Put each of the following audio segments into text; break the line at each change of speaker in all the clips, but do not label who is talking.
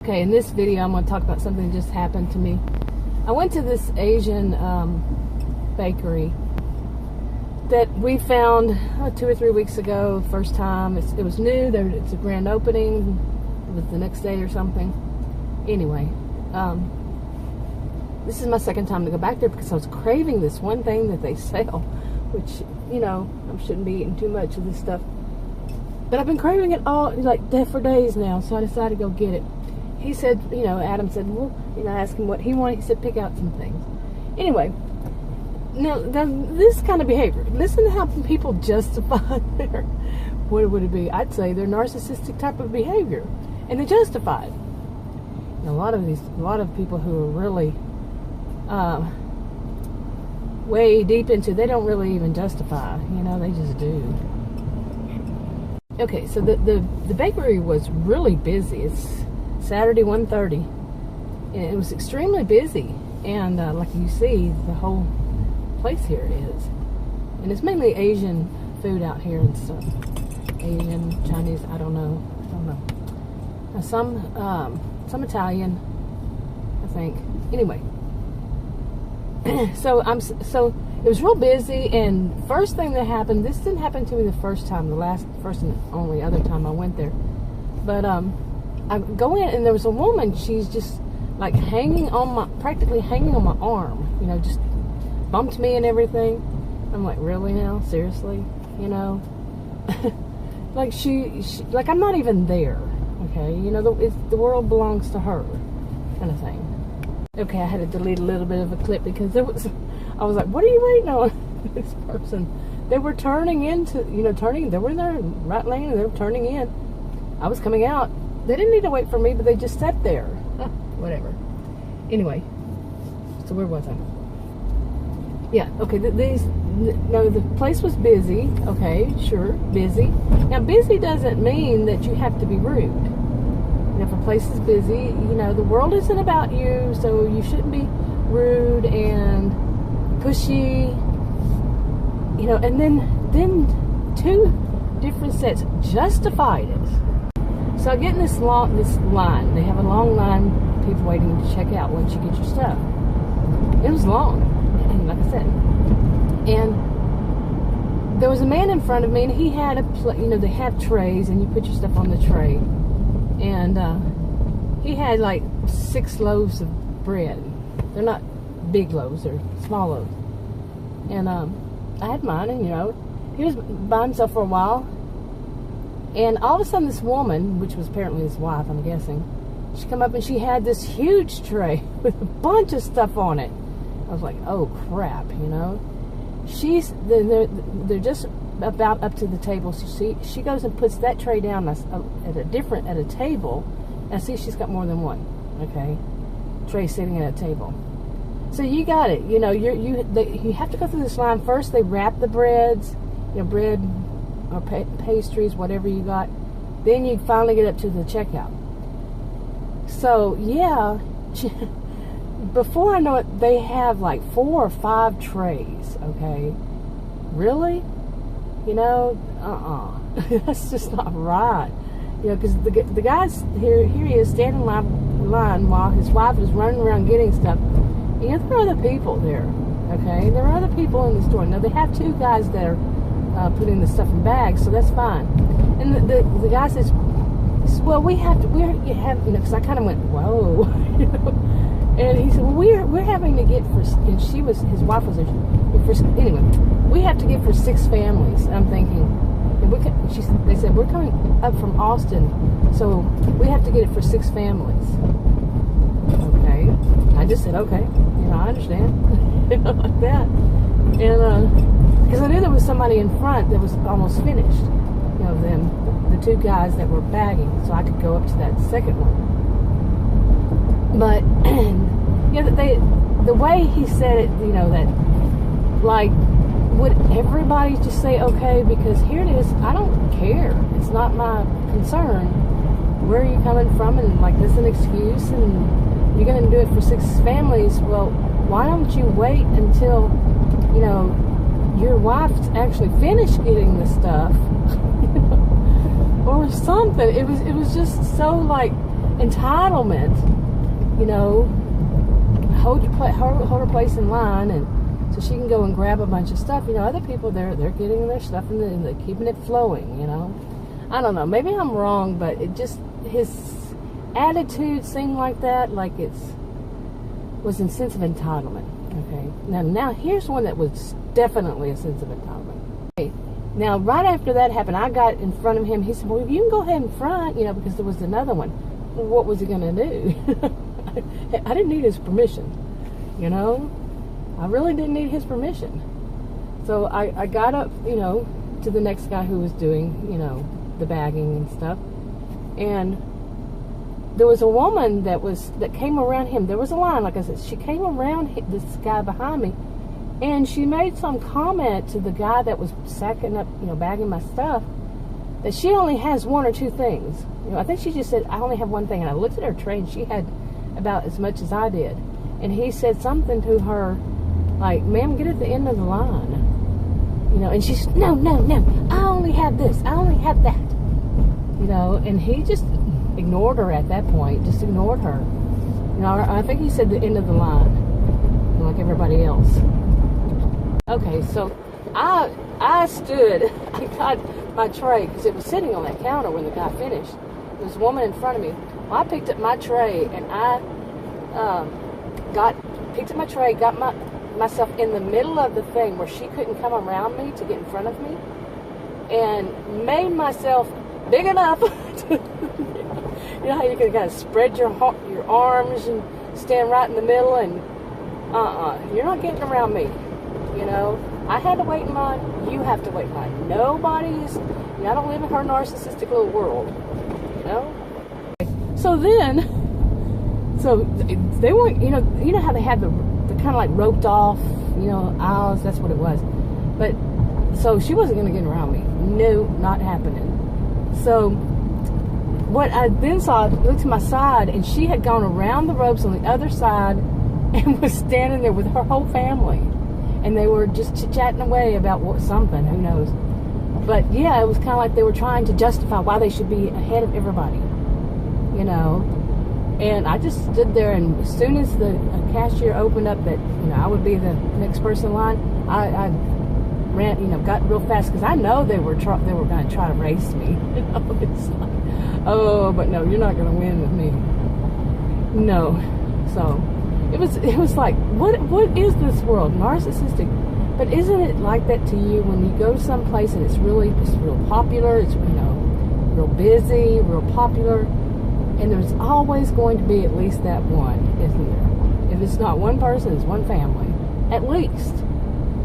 Okay, in this video I'm going to talk about something that just happened to me. I went to this Asian bakery that we found 2 or 3 weeks ago, first time. It was new. It's a grand opening. It was the next day or something. Anyway, this is my second time to go back there because I was craving this one thing that they sell, which, you know, I shouldn't be eating too much of this stuff. But I've been craving it all, like, for days now, so I decided to go get it. He said, you know, Adam said, well, you know, ask him what he wanted. He said, pick out some things. Anyway, now this kind of behavior, listen to how people justify their, what would it be? I'd say their narcissistic type of behavior. And they justify it. And a lot of people who are really way deep into, they don't really even justify, you know, they just do. Okay, so the bakery was really busy. It's Saturday, 1:30, and it was extremely busy. And like you see, the whole place here is, and it's mainly Asian food out here and stuff. Asian, Chinese, I don't know. Some Italian, I think. Anyway, so it was real busy. And first thing that happened, this didn't happen to me the first time, first and only other time I went there, but I go in and there was a woman. She's just like practically hanging on my arm, you know, just bumped me and everything. I'm like, really now? Seriously? You know? Like she like I'm not even there, okay? You know, the world belongs to her, kind of thing. Okay, I had to delete a little bit of a clip because I was like, what are you waiting on? This person. They were turning into, you know, they were in their right lane and they were turning in. I was coming out. They didn't need to wait for me, but they just sat there. Whatever. Anyway, so where was I? Yeah, okay, the place was busy. Okay, sure, busy. Now, busy doesn't mean that you have to be rude. And if a place is busy, you know, the world isn't about you, so you shouldn't be rude and pushy. You know, and then two different sets justified it. So I get in this line. They have a long line of people waiting to check out once you get your stuff. It was long, like I said. And there was a man in front of me, and he had you know, they have trays, and you put your stuff on the tray. And he had like 6 loaves of bread. They're not big loaves, they're small loaves. And I had mine, and, you know, he was by himself for a while. And all of a sudden, this woman, which was apparently his wife, I'm guessing, she come up and she had this huge tray with a bunch of stuff on it. I was like, oh crap, you know. They're just about up to the table. So she goes and puts that tray down at a table. And I see she's got more than one. Okay, tray sitting at a table. So you got it. You know, you have to go through this line first. They wrap the breads, you know, bread or pastries, whatever you got. Then you finally get up to the checkout. So yeah, before I know it, they have like 4 or 5 trays. Okay, really? You know, that's just not right. You know, because the guy's here he is standing in line while his wife is running around getting stuff. You know, there are other people there. Okay, there are other people in the store. Now they have 2 guys that are putting the stuff in bags, so that's fine. And the guy says, well, you know, because I kind of went, whoa, you know. And he said, well, we're having to get for, and his wife was there. Anyway, we have to get for 6 families. I'm thinking, they said, we're coming up from Austin, so we have to get it for 6 families. Okay. I just said, okay, you know, I understand. You know, like that. And, because I knew there was somebody in front that was almost finished, you know, the 2 guys that were bagging, so I could go up to that second one. But, you know, the way he said it, you know, that, like, would everybody just say, okay, because here it is, I don't care, it's not my concern, where are you coming from, and, like, this is an excuse, and you're going to do it for 6 families, well, why don't you wait until, you know, your wife's actually finished getting the stuff, or something. It was just so, like, entitlement, you know, hold her place in line, and so she can go and grab a bunch of stuff. You know, other people, they're getting their stuff and they're keeping it flowing, you know. I don't know, maybe I'm wrong, but it just, his attitude seemed like that, like was in sense of entitlement. Okay, now here's one that was definitely a sense of entitlement. Okay. Now, right after that happened, I got in front of him. He said, well, you can go ahead in front, you know, because there was another one. Well, what was he going to do? I didn't need his permission, you know. I really didn't need his permission. So I got up, you know, to the next guy who was doing, you know, the bagging and stuff. And there was a woman that came around him. There was a line, like I said. She came around this guy behind me, and she made some comment to the guy that was sacking up, you know, bagging my stuff, that she only has one or two things. You know, I think she just said, I only have one thing. And I looked at her tray, and she had about as much as I did. And he said something to her, like, ma'am, get at the end of the line. You know, and she's, no, I only have this, I only have that. You know, and he just ignored her at that point, just ignored her. You know, I think he said the end of the line, you know, like everybody else. Okay, so I stood, I got my tray, because it was sitting on that counter when the guy finished. There was a woman in front of me. Well, I picked up my tray, and I picked up my tray, got myself in the middle of the thing where she couldn't come around me to get in front of me, and made myself big enough to, you know how you can kind of spread your arms and stand right in the middle, and you're not getting around me. You know, I had to wait in line. You have to wait in line. Nobody's, you know, I don't live in her narcissistic little world. You know. So they weren't. You know how they had the kind of like roped off, you know, aisles. That's what it was. But so she wasn't going to get around me. No, not happening. So what I then saw, I looked to my side, and she had gone around the ropes on the other side and was standing there with her whole family. And they were just chit-chatting away about something, who knows. But yeah, it was kind of like they were trying to justify why they should be ahead of everybody, you know. And I just stood there, and as soon as the cashier opened up that, you know, I would be the next person in line, I ran, you know, got real fast, because I know they were going to try to race me. You know, it's like, oh, but no, you're not going to win with me. No. So it was like, what is this world? Narcissistic. But isn't it like that to you when you go someplace and it's real popular, it's, you know, real busy, real popular, and there's always going to be at least that one, isn't there? If it's not one person, it's one family, at least,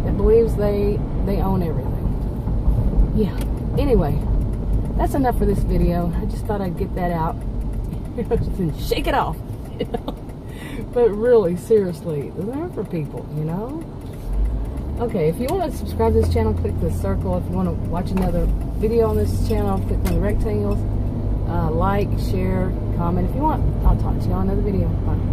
that believes they own everything. Yeah. Anyway, that's enough for this video. I just thought I'd get that out and shake it off. You know? But really, seriously, they're for people, you know? Okay, if you want to subscribe to this channel, click the circle. If you want to watch another video on this channel, click on the rectangles. Like, share, comment if you want. I'll talk to you on another video. Bye.